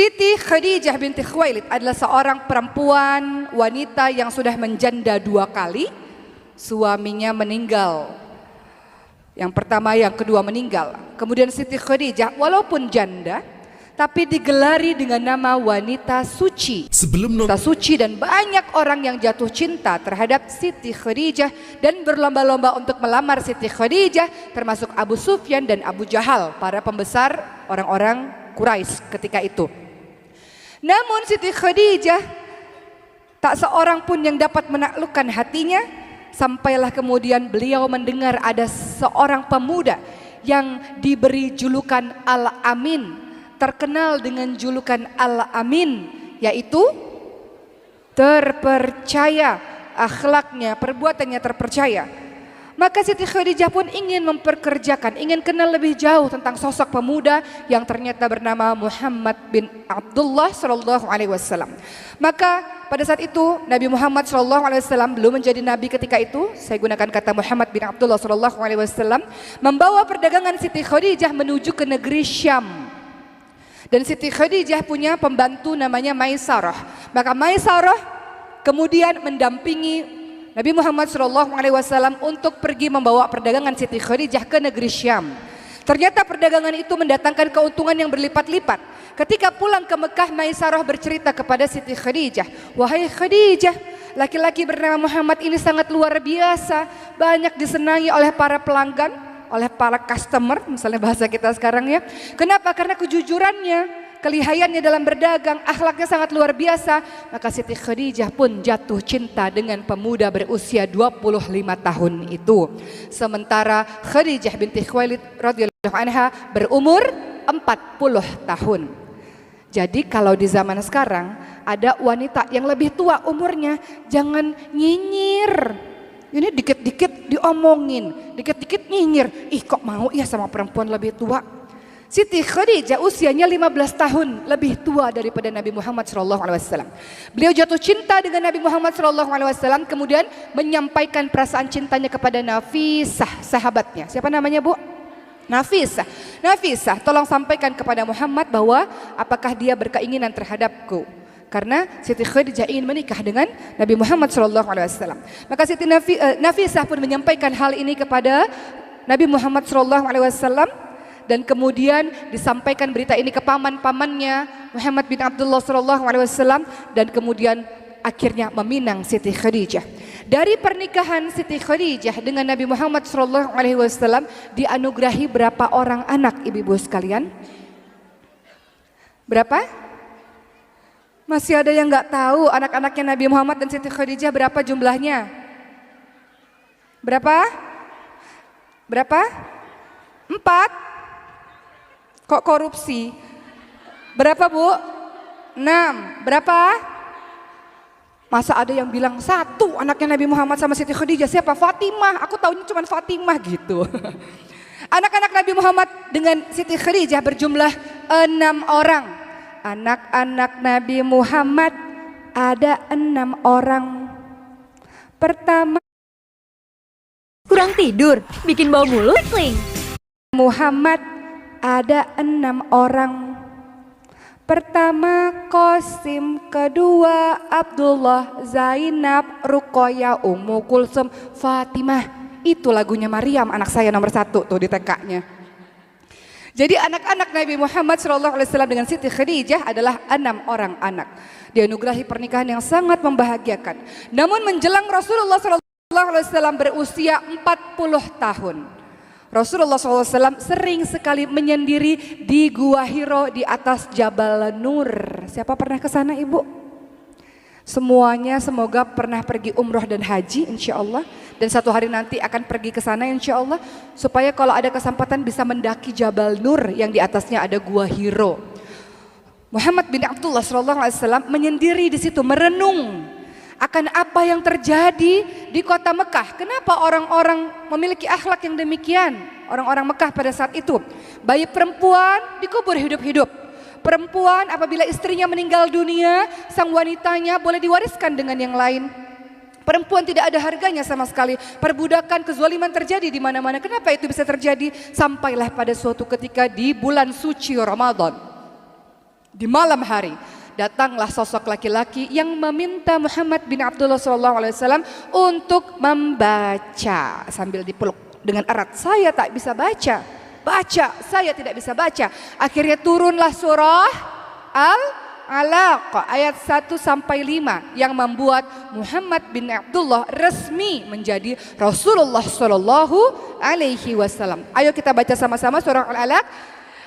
Siti Khadijah binti Khuwailid adalah seorang perempuan wanita yang sudah menjanda 2 kali. Suaminya meninggal. Yang pertama, yang kedua meninggal. Kemudian Siti Khadijah walaupun janda, tapi digelari dengan nama wanita suci. Wanita suci, dan banyak orang yang jatuh cinta terhadap Siti Khadijah dan berlomba-lomba untuk melamar Siti Khadijah, termasuk Abu Sufyan dan Abu Jahal, para pembesar orang-orang Quraisy ketika itu. Namun Siti Khadijah tak seorang pun yang dapat menaklukkan hatinya, sampailah kemudian beliau mendengar ada seorang pemuda yang diberi julukan Al-Amin, terkenal dengan julukan Al-Amin, yaitu terpercaya, akhlaknya, perbuatannya terpercaya. Maka Siti Khadijah pun ingin memperkerjakan, ingin kenal lebih jauh tentang sosok pemuda yang ternyata bernama Muhammad bin Abdullah sallallahu alaihi wasallam. Maka pada saat itu Nabi Muhammad sallallahu alaihi wasallam belum menjadi nabi ketika itu. Saya gunakan kata Muhammad bin Abdullah sallallahu alaihi wasallam membawa perdagangan Siti Khadijah menuju ke negeri Syam. Dan Siti Khadijah punya pembantu namanya Maisarah. Maka Maisarah kemudian mendampingi Nabi Muhammad SAW untuk pergi membawa perdagangan Siti Khadijah ke negeri Syam. Ternyata perdagangan itu mendatangkan keuntungan yang berlipat-lipat. Ketika pulang ke Mekah, Maisarah bercerita kepada Siti Khadijah, "Wahai Khadijah, laki-laki bernama Muhammad ini sangat luar biasa, banyak disenangi oleh para pelanggan, oleh para customer," misalnya bahasa kita sekarang ya. Kenapa? Karena kejujurannya, kelihayannya dalam berdagang, akhlaknya sangat luar biasa. Maka Siti Khadijah pun jatuh cinta dengan pemuda berusia 25 tahun itu. Sementara Khadijah binti Khuwailid radhiyallahu anha berumur 40 tahun. Jadi kalau di zaman sekarang ada wanita yang lebih tua umurnya, jangan nyinyir. Ini dikit-dikit diomongin, dikit-dikit nyinyir. Ih, kok mau ya sama perempuan lebih tua? Siti Khadijah usianya 15 tahun lebih tua daripada Nabi Muhammad SAW. Beliau jatuh cinta dengan Nabi Muhammad SAW, kemudian menyampaikan perasaan cintanya kepada Nafisah, sahabatnya. Siapa namanya, Bu? Nafisah. Nafisah, tolong sampaikan kepada Muhammad bahwa apakah dia berkeinginan terhadapku. Karena Siti Khadijah ingin menikah dengan Nabi Muhammad SAW. Maka Siti Nafisah pun menyampaikan hal ini kepada Nabi Muhammad SAW. Dan kemudian disampaikan berita ini ke paman-pamannya Muhammad bin Abdullah SAW, dan kemudian akhirnya meminang Siti Khadijah. Dari pernikahan Siti Khadijah dengan Nabi Muhammad SAW dianugerahi berapa orang anak, ibu-ibu sekalian? Berapa? Masih ada yang nggak tahu anak-anaknya Nabi Muhammad dan Siti Khadijah berapa jumlahnya? Berapa? Berapa? 4? Kok korupsi? Berapa, Bu? 6. Berapa? Masa ada yang bilang 1 anaknya Nabi Muhammad sama Siti Khadijah? Siapa? Fatimah. Aku tahunya cuma Fatimah gitu. Anak-anak Nabi Muhammad dengan Siti Khadijah berjumlah 6 orang. Anak-anak Nabi Muhammad ada 6 orang. Pertama, kurang tidur, bikin bau mulut. Muhammad ada 6 orang. Pertama Qasim, kedua Abdullah, Zainab, Ruqayyah, Ummu Kulsum, Fatimah. Itu lagunya Maryam, anak saya nomor 1 tuh di TK-nya. Jadi anak-anak Nabi Muhammad SAW dengan Siti Khadijah adalah 6 orang anak. Dianugerahi pernikahan yang sangat membahagiakan. Namun menjelang Rasulullah SAW berusia 40 tahun. Rasulullah SAW sering sekali menyendiri di Gua Hiro di atas Jabal Nur. Siapa pernah ke sana, Ibu? Semuanya semoga pernah pergi umroh dan haji insya Allah. Dan satu hari nanti akan pergi ke sana insya Allah. Supaya kalau ada kesempatan bisa mendaki Jabal Nur yang di atasnya ada Gua Hiro. Muhammad bin Abdullah SAW menyendiri di situ, merenung akan apa yang terjadi di kota Mekah. Kenapa orang-orang memiliki akhlak yang demikian? Orang-orang Mekah pada saat itu, bayi perempuan dikubur hidup-hidup. Perempuan apabila istrinya meninggal dunia, sang wanitanya boleh diwariskan dengan yang lain. Perempuan tidak ada harganya sama sekali. Perbudakan, kezaliman terjadi di mana-mana. Kenapa itu bisa terjadi? Sampailah pada suatu ketika di bulan suci Ramadan. Di malam hari datanglah sosok laki-laki yang meminta Muhammad bin Abdullah SAW untuk membaca sambil dipeluk dengan erat. Saya tak bisa baca, saya tidak bisa baca. Akhirnya turunlah surah Al-Alaq ayat 1-5 yang membuat Muhammad bin Abdullah resmi menjadi Rasulullah SAW. Ayo kita baca sama-sama surah Al-Alaq.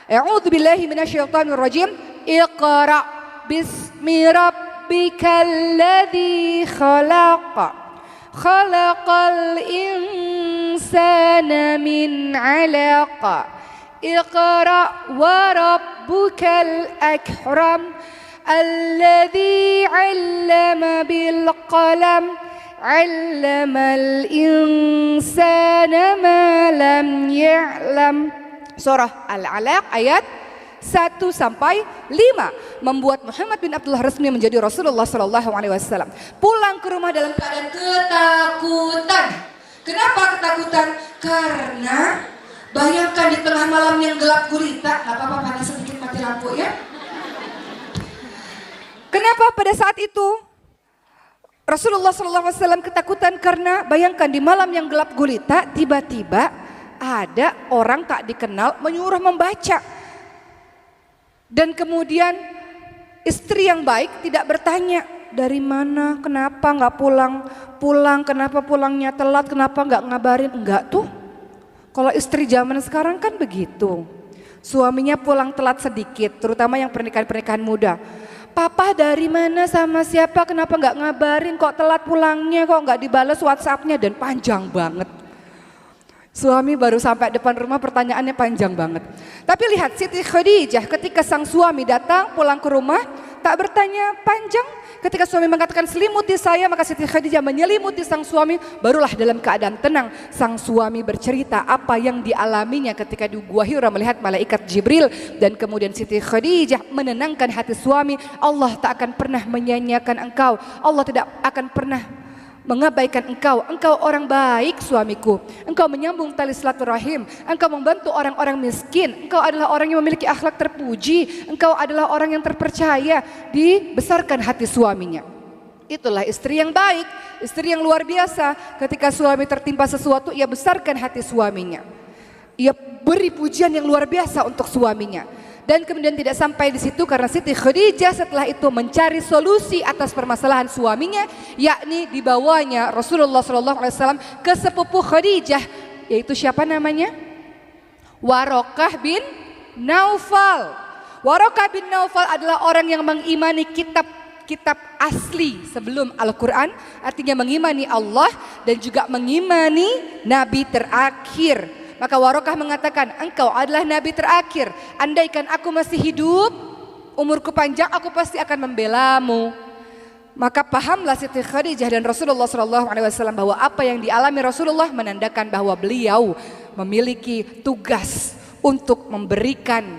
A'udzu billahi minasyaitonir rajim. Iqra bismi rabbikal ladzi khalaq. Khalaqal insana min 'alaq. Iqra wa rabbukal akram. Alladzi 'allama bil qalam. 'Allamal insana ma lam ya'lam. Surah Al-Alaq ayat 1-5 membuat Muhammad bin Abdullah resmi menjadi Rasulullah SAW. Pulang ke rumah dalam keadaan ketakutan. Kenapa ketakutan? Karena bayangkan di tengah malam yang gelap gulita. Gak apa-apa, panas sedikit, mati lampu ya. Kenapa pada saat itu Rasulullah SAW ketakutan? Karena bayangkan di malam yang gelap gulita tiba-tiba ada orang tak dikenal menyuruh membaca. Dan kemudian istri yang baik tidak bertanya dari mana, kenapa nggak pulang, kenapa pulangnya telat, kenapa nggak ngabarin, enggak tuh. Kalau istri zaman sekarang kan begitu, suaminya pulang telat sedikit, terutama yang pernikahan muda. Papa dari mana sama siapa, kenapa nggak ngabarin, kok telat pulangnya, kok nggak dibalas WhatsApp-nya, dan panjang banget. Suami baru sampai depan rumah pertanyaannya panjang banget. Tapi lihat Siti Khadijah ketika sang suami datang pulang ke rumah tak bertanya panjang. Ketika suami mengatakan selimuti saya, maka Siti Khadijah menyelimuti sang suami. Barulah dalam keadaan tenang sang suami bercerita apa yang dialaminya ketika di Gua Hira melihat malaikat Jibril. Dan kemudian Siti Khadijah menenangkan hati suami. Allah tak akan pernah menyanyiakan engkau. Allah tidak akan pernah mengabaikan engkau. Engkau orang baik suamiku. Engkau menyambung tali silaturahim. Engkau membantu orang-orang miskin. Engkau adalah orang yang memiliki akhlak terpuji. Engkau adalah orang yang terpercaya. Dibesarkan hati suaminya. Itulah istri yang baik, istri yang luar biasa. Ketika suami tertimpa sesuatu, ia besarkan hati suaminya. Ia beri pujian yang luar biasa untuk suaminya. Dan kemudian tidak sampai di situ karena Siti Khadijah setelah itu mencari solusi atas permasalahan suaminya, yakni dibawanya Rasulullah SAW ke sepupu Khadijah, yaitu siapa namanya? Warokah bin Naufal. Warokah bin Naufal adalah orang yang mengimani kitab asli sebelum Al-Quran, artinya mengimani Allah dan juga mengimani Nabi terakhir. Maka Warokah mengatakan, engkau adalah Nabi terakhir. Andaikan aku masih hidup, umurku panjang, aku pasti akan membelamu. Maka pahamlah Siti Khadijah dan Rasulullah SAW bahwa apa yang dialami Rasulullah menandakan bahwa beliau memiliki tugas untuk memberikan